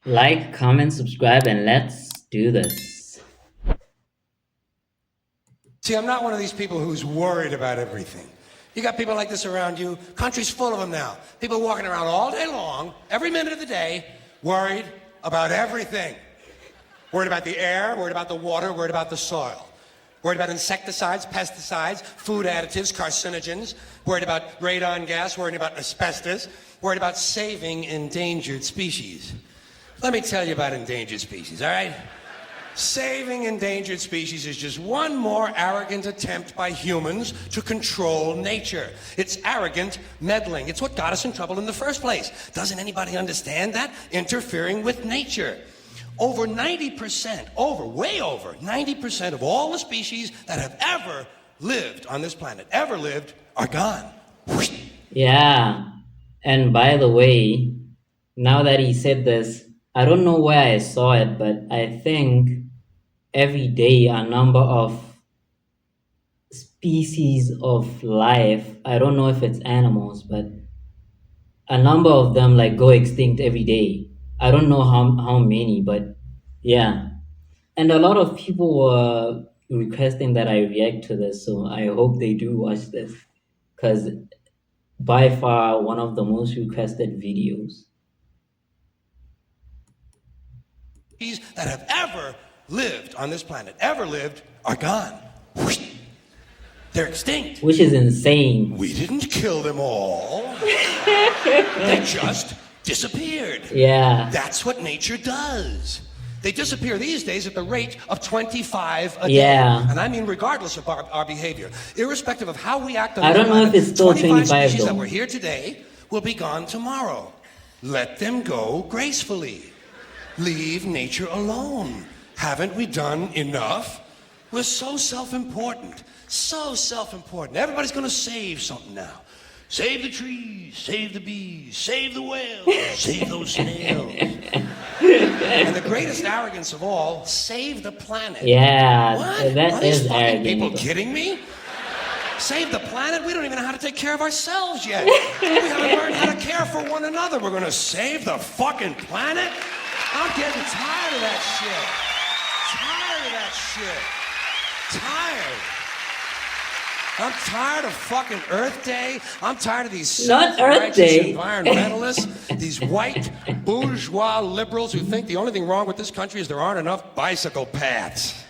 Like, comment, subscribe, and let's do this. See, I'm not one of these people who's worried about everything. You got people like this around you. Country's full of them now. People walking around all day long, every minute of the day, worried about everything. Worried about the air, worried about the water, worried about the soil. Worried about insecticides, pesticides, food additives, carcinogens. Worried about radon gas, worried about asbestos. Worried about saving endangered species. Let me tell you about endangered species, all right? Saving endangered species is just one more arrogant attempt by humans to control nature. It's arrogant meddling. It's what got us in trouble in the first place. Doesn't anybody understand that? Interfering with nature. Over 90%, way over 90% of all the species that have ever lived on this planet, are gone. Yeah. And by the way, now that he said this, I don't know where I saw it, but I think every day a number of species of life, I don't know if it's animals, but a number of them like go extinct every day. I don't know how many, but yeah. And a lot of people were requesting that I react to this, so I hope they do watch this, because by far one of the most requested videos. That have ever lived on this planet, are gone. They're extinct. Which is insane. We didn't kill them all. They just disappeared. Yeah. That's what nature does. They disappear these days at the rate of 25 a day. Yeah. And I mean regardless of our behavior. Irrespective of how we act on I don't know if it's still 25 species though. that were here today will be gone tomorrow. Let them go gracefully. Leave nature alone. Haven't we done enough? We're so self-important. So self-important. Everybody's going to save something now. Save the trees, save the bees, save the whales, save those snails. And the greatest arrogance of all, save the planet. Yeah, what? that Are these is fucking arrogant. people kidding me? Save the planet? We don't even know how to take care of ourselves yet. We haven't learned how to care for one another. We're going to save the fucking planet? I'm getting tired of that shit. Tired. I'm tired of fucking Earth Day. I'm tired of these Not Earth self-righteous Day. environmentalists, these white bourgeois liberals who think the only thing wrong with this country is there aren't enough bicycle paths.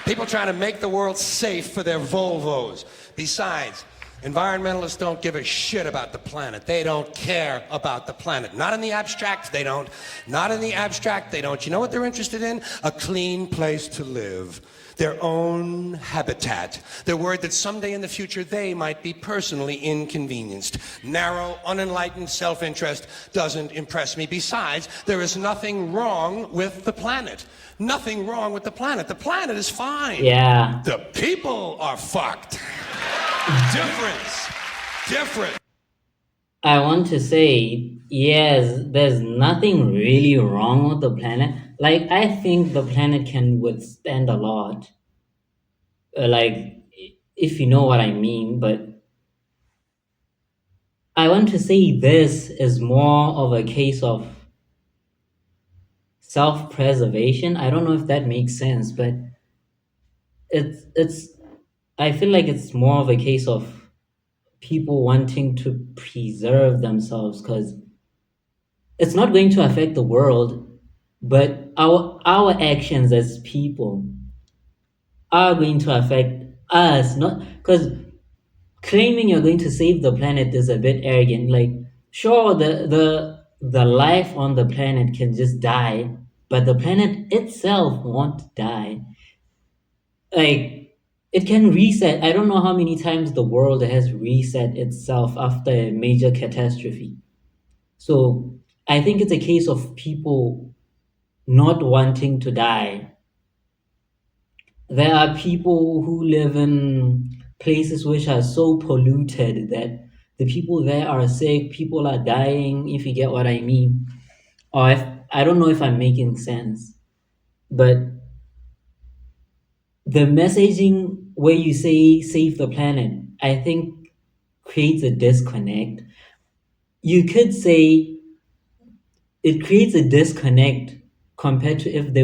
People trying to make the world safe for their Volvos. Besides, environmentalists don't give a shit about the planet. They don't care about the planet. Not in the abstract, they don't. Not in the abstract, they don't. You know what they're interested in? A clean place to live. Their own habitat. They're worried that someday in the future they might be personally inconvenienced. Narrow, unenlightened self-interest doesn't impress me. Besides, there is nothing wrong with the planet. Nothing wrong with the planet. The planet is fine. Yeah. The people are fucked. Different. I want to say, yes, there's nothing really wrong with the planet. Like, I think the planet can withstand a lot. Like, if you know what I mean, but I want to say this is more of a case of self-preservation. I don't know if that makes sense, but it's I feel like it's more of a case of people wanting to preserve themselves, because it's not going to affect the world, but our actions as people are going to affect us. Not because claiming you're going to save the planet is a bit arrogant. Like, sure, the life on the planet can just die, but the planet itself won't die. Like, it can reset. I don't know how many times the world has reset itself after a major catastrophe. So I think it's a case of people not wanting to die. There are people who live in places which are so polluted that the people there are sick, people are dying, if you get what I mean. Or if, I don't know if I'm making sense, but the messaging where you say save the planet, I think creates a disconnect. You could say it creates a disconnect compared to if they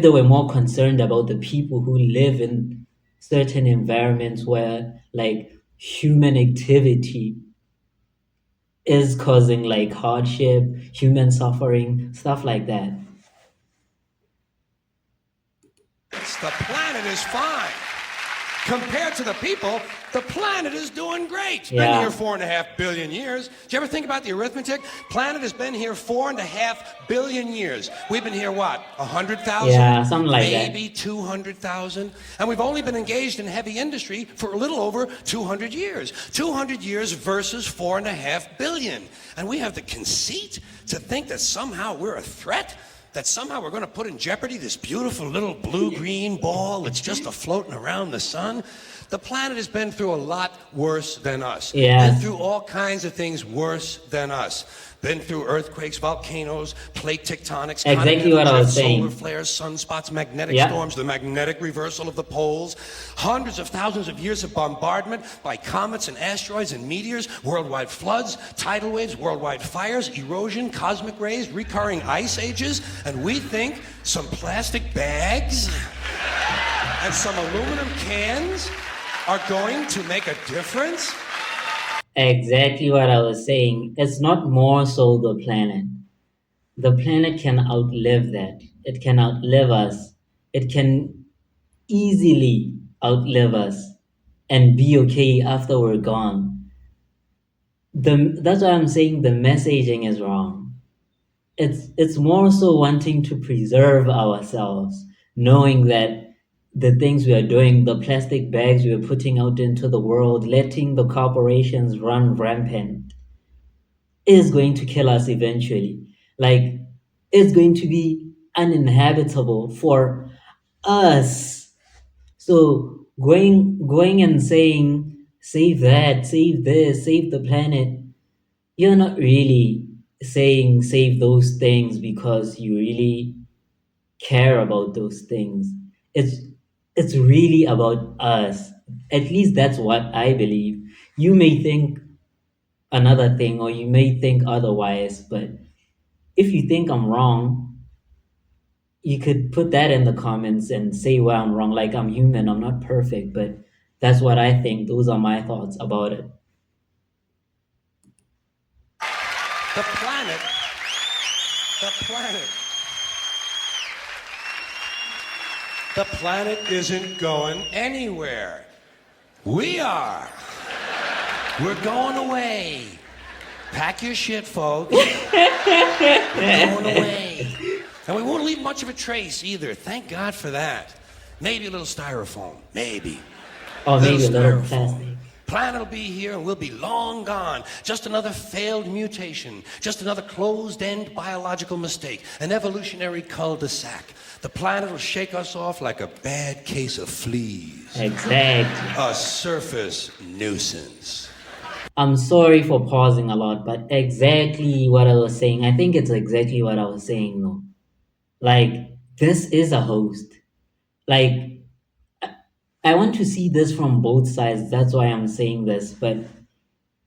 were more concerned about the people who live in certain environments where like human activity is causing like hardship, human suffering, stuff like that. The planet is fine. Compared to the people, the planet is doing great. It's been here Yeah. 4.5 billion years. Did you ever think about the arithmetic? Planet has been here 4.5 billion years. We've been here what? 100,000? Yeah, something like that. Maybe 200,000. And we've only been engaged in heavy industry for a little over 200 years. 200 years versus 4.5 billion. And we have the conceit to think that somehow we're a threat? That somehow we're going to put in jeopardy this beautiful little blue-green ball that's just floating around the sun? The planet has been through a lot worse than us. Yes. Been through all kinds of things worse than us. Been through earthquakes, volcanoes, plate tectonics, Exactly what I was saying. solar flares, sunspots, magnetic Yeah. storms, the magnetic reversal of the poles, hundreds of thousands of years of bombardment by comets and asteroids and meteors, worldwide floods, tidal waves, worldwide fires, erosion, cosmic rays, recurring ice ages, and we think some plastic bags and some aluminum cans are going to make a difference? Exactly what I was saying. It's not more so the planet. The planet can outlive that. It can outlive us. It can easily outlive us and be okay after we're gone. That's why I'm saying the messaging is wrong. It's more so wanting to preserve ourselves, knowing that the things we are doing, the plastic bags we are putting out into the world, letting the corporations run rampant, is going to kill us eventually. Like, it's going to be uninhabitable for us. So going and saying, save that, save this, save the planet, you're not really saying save those things because you really care about those things. It's it's really about us. At least that's what I believe. You may think another thing or you may think otherwise, but if you think I'm wrong, you could put that in the comments and say why I'm wrong. Like, I'm human, I'm not perfect, but that's what I think. Those are my thoughts about it. The planet, the planet, the planet isn't going anywhere. We are. We're going away. Pack your shit, folks. We're going away. And we won't leave much of a trace either. Thank God for that. Maybe a little styrofoam. Maybe. Or maybe a little styrofoam. plastic. Planet will be here and we'll be long gone. Just another failed mutation. Just another closed-end biological mistake. An evolutionary cul-de-sac. The planet will shake us off like a bad case of fleas. Exactly. A surface nuisance. I'm sorry for pausing a lot, but exactly what I was saying. I think it's exactly what I was saying though. Like, this is a host. Like, I want to see this from both sides. That's why I'm saying this. But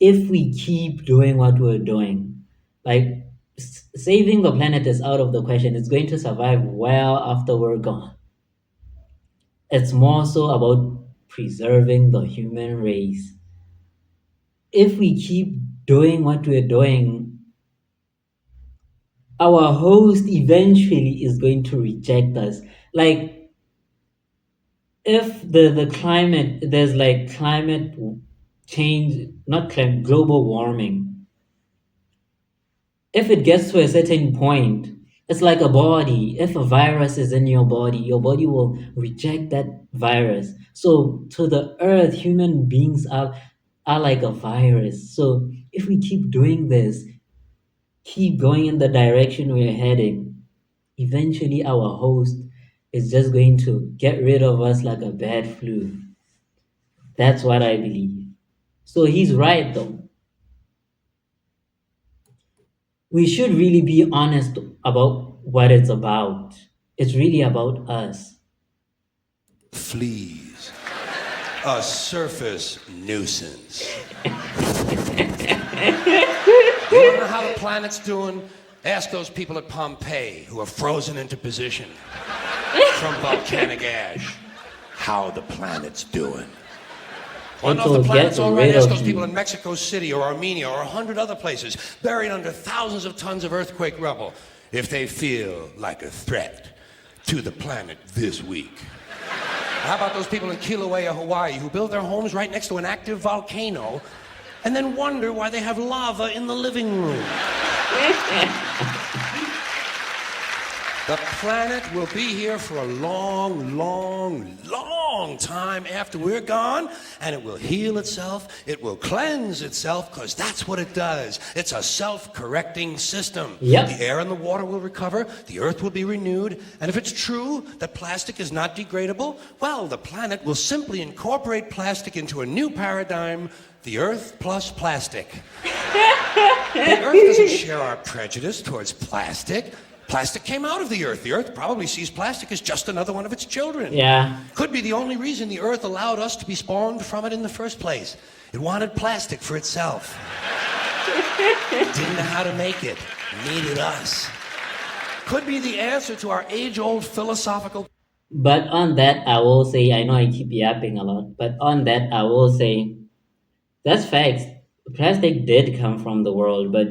if we keep doing what we're doing, like saving the planet is out of the question. It's going to survive well after we're gone. It's more so about preserving the human race. If we keep doing what we're doing, our host eventually is going to reject us. Like, if the climate, there's like climate change, not climate, global warming. If it gets to a certain point, it's like a body. If a virus is in your body will reject that virus. So to the earth, human beings are like a virus. So if we keep doing this, keep going in the direction we're heading, eventually our host is just going to get rid of us like a bad flu. That's what I believe. So he's right though. We should really be honest about what it's about. It's really about us. Fleas. A surface nuisance. You want to know how the planet's doing? Ask those people at Pompeii who are frozen into position from volcanic ash how the planet's doing. Want to know if the planet's all right? Ask those people in Mexico City or Armenia or 100 other places buried under thousands of tons of earthquake rubble if they feel like a threat to the planet this week. How about those people in Kilauea, Hawaii, who build their homes right next to an active volcano and then wonder why they have lava in the living room? The planet will be here for a long, long, long time after we're gone, and it will heal itself, it will cleanse itself, because that's what it does. It's a self-correcting system. Yep. The air and the water will recover, the earth will be renewed, and if it's true that plastic is not degradable, well, the planet will simply incorporate plastic into a new paradigm, the earth plus plastic. The earth doesn't share our prejudice towards plastic. Plastic came out of the earth. The earth probably sees plastic as just another one of its children. Yeah. Could be the only reason the earth allowed us to be spawned from it in the first place. It wanted plastic for itself. Didn't know how to make it. Needed us. Could be the answer to our age-old philosophical... But on that, I will say, I know I keep yapping a lot, but on that, I will say, that's facts. Plastic did come from the world, but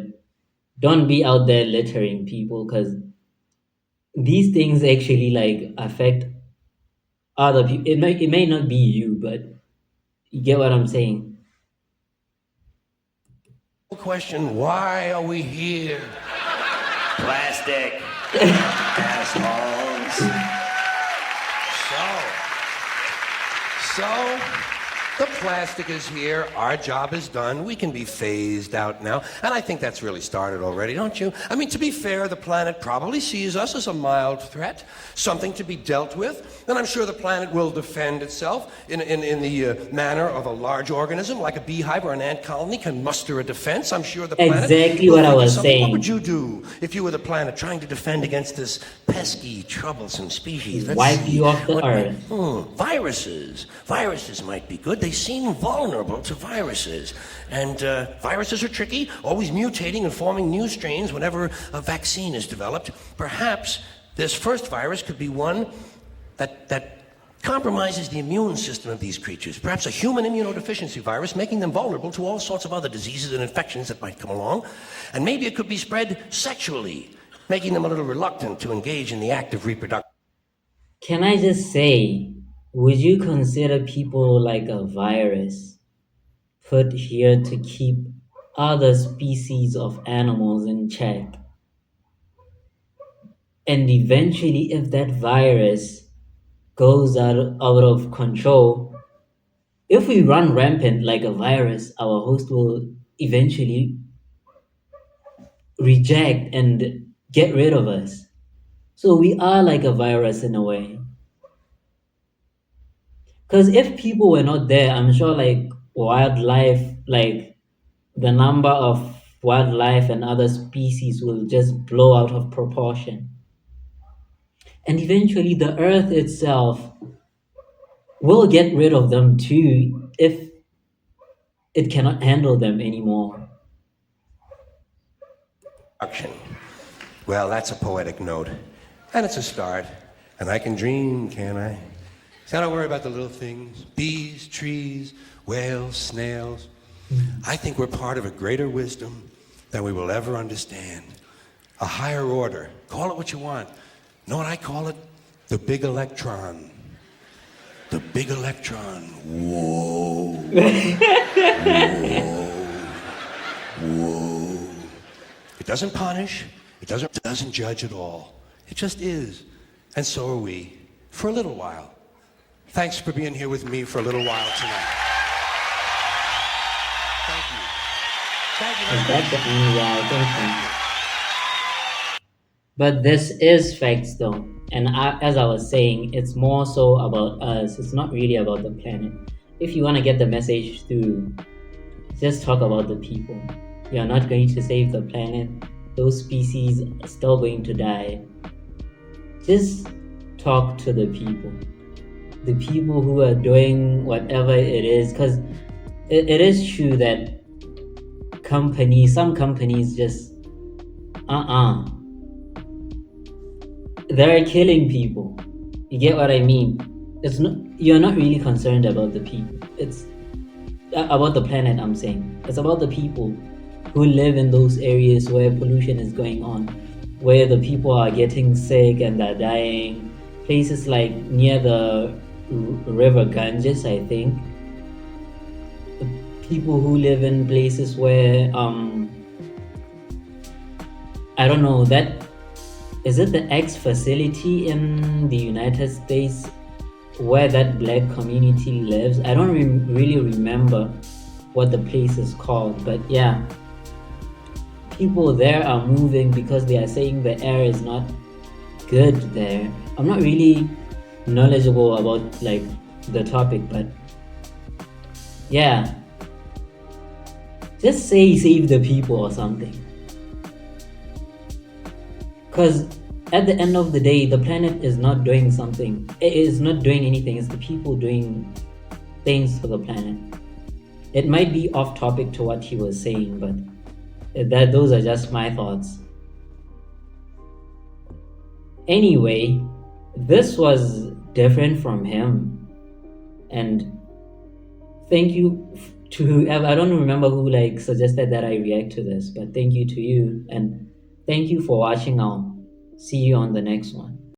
don't be out there littering people, because these things actually like affect other people. It may not be you, but you get what I'm saying. question, why are we here? Plastic. Assholes. So, the plastic is here, our job is done, we can be phased out now, and I think that's really started already, don't you? I mean, to be fair, the planet probably sees us as a mild threat, something to be dealt with, and I'm sure the planet will defend itself in the manner of a large organism, like a beehive or an ant colony can muster a defense. I'm sure the planet... Exactly what I was saying. What would you do if you were the planet trying to defend against this pesky, troublesome species? Wipe you off the earth. Viruses. Viruses might be good. They seem vulnerable to viruses. And viruses are tricky, always mutating and forming new strains whenever a vaccine is developed. Perhaps this first virus could be one that compromises the immune system of these creatures. Perhaps a human immunodeficiency virus, making them vulnerable to all sorts of other diseases and infections that might come along. And maybe it could be spread sexually, making them a little reluctant to engage in the act of reproduction. Can I just say, would you consider people like a virus put here to keep other species of animals in check? And eventually, if that virus goes out of control, if we run rampant like a virus, our host will eventually reject and get rid of us. So we are like a virus in a way. Because if people were not there, I'm sure like wildlife, like the number of wildlife and other species will just blow out of proportion. And eventually the earth itself will get rid of them too if it cannot handle them anymore. Well, that's a poetic note. And it's a start. And I can dream, can't I? See, I don't worry about the little things. Bees, trees, whales, snails. I think we're part of a greater wisdom than we will ever understand. A higher order. Call it what you want. Know what I call it? The big electron. The big electron. Whoa. Whoa. Whoa. It doesn't punish. It doesn't judge at all. It just is. And so are we. For a little while. Thanks for being here with me for a little while tonight. Thank you. Thank you. That's the only way I think. But this is facts though. And as I was saying, it's more so about us. It's not really about the planet. If you want to get the message through, just talk about the people. You're not going to save the planet. Those species are still going to die. Just talk to the people. The people who are doing whatever it is. Because it is true that some companies just, uh-uh, they're killing people. You get what I mean? It's not, you're not really concerned about the people. It's about the planet, I'm saying. It's about the people who live in those areas where pollution is going on, where the people are getting sick and they're dying. Places like near the river Ganges, I think. People who live in places where, I don't know, that is it the X facility in the United States where that black community lives? I don't really remember what the place is called, but yeah, people there are moving because they are saying the air is not good there. I'm not really knowledgeable about like the topic, but yeah, just say save the people or something. Because at the end of the day, the planet is not doing something. It is not doing anything. It's the people doing things for the planet. It might be off topic to what he was saying, but those are just my thoughts. Anyway, this was different from him, and thank you to whoever. I don't remember who like suggested that I react to this, but thank you to you, and thank you for watching. I'll see you on the next one.